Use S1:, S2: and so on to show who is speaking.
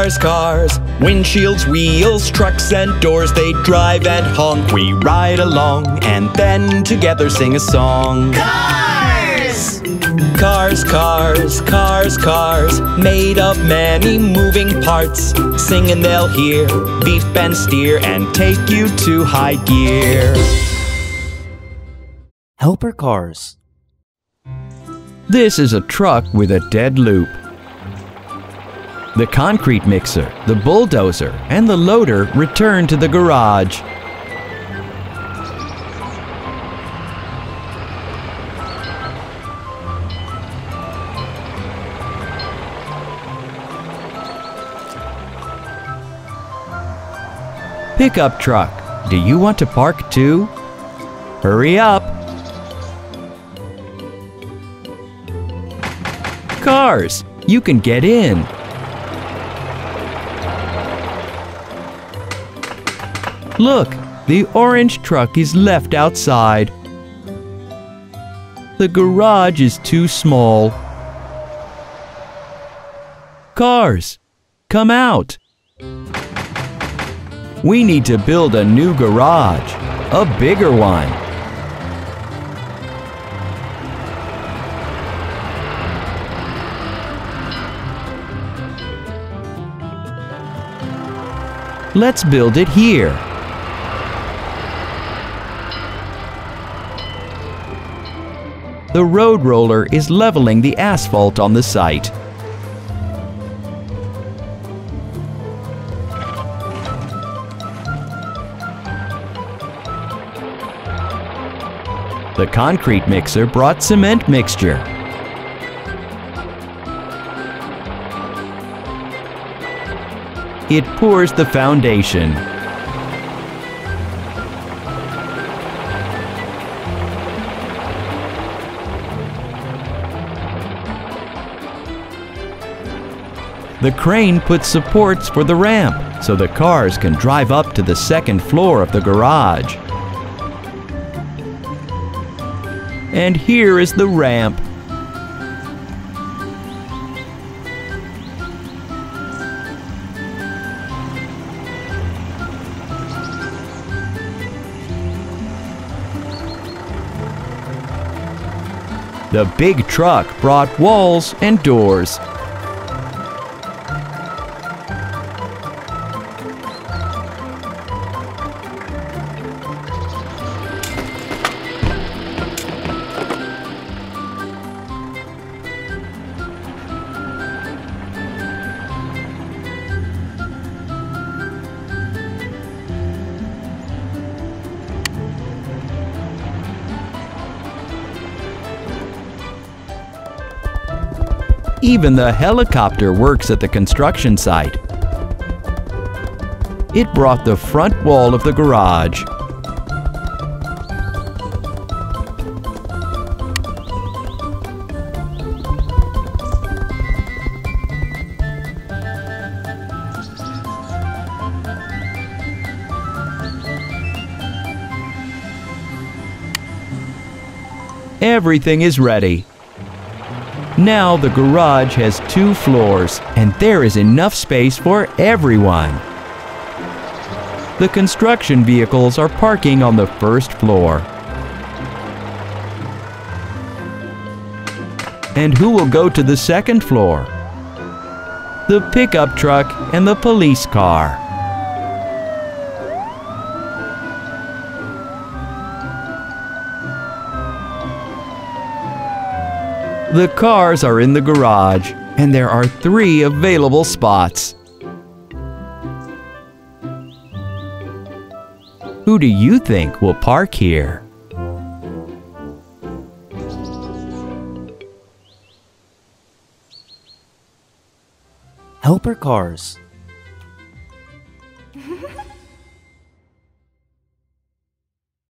S1: Cars, cars, windshields, wheels, trucks and doors, they drive and honk. We ride along and then together sing a song.
S2: Cars!
S1: Cars, cars, cars, cars, made of many moving parts. Sing and they'll hear, beep and steer, and take you to high gear.
S3: Helper cars.
S4: This is a truck with a dead loop. The concrete mixer, the bulldozer, and the loader return to the garage. Pickup truck, do you want to park too? Hurry up! Cars, you can get in. Look, the orange truck is left outside. The garage is too small. Cars, come out. We need to build a new garage, a bigger one. Let's build it here. The road roller is leveling the asphalt on the site. The concrete mixer brought cement mixture. It pours the foundation. The crane puts supports for the ramp so the cars can drive up to the second floor of the garage. And here is the ramp. The big truck brought walls and doors. Even the helicopter works at the construction site. It brought the front wall of the garage. Everything is ready. Now the garage has 2 floors, and there is enough space for everyone. The construction vehicles are parking on the first floor. And who will go to the second floor? The pickup truck and the police car. The cars are in the garage, and there are 3 available spots. Who do you think will park here?
S3: Helper cars.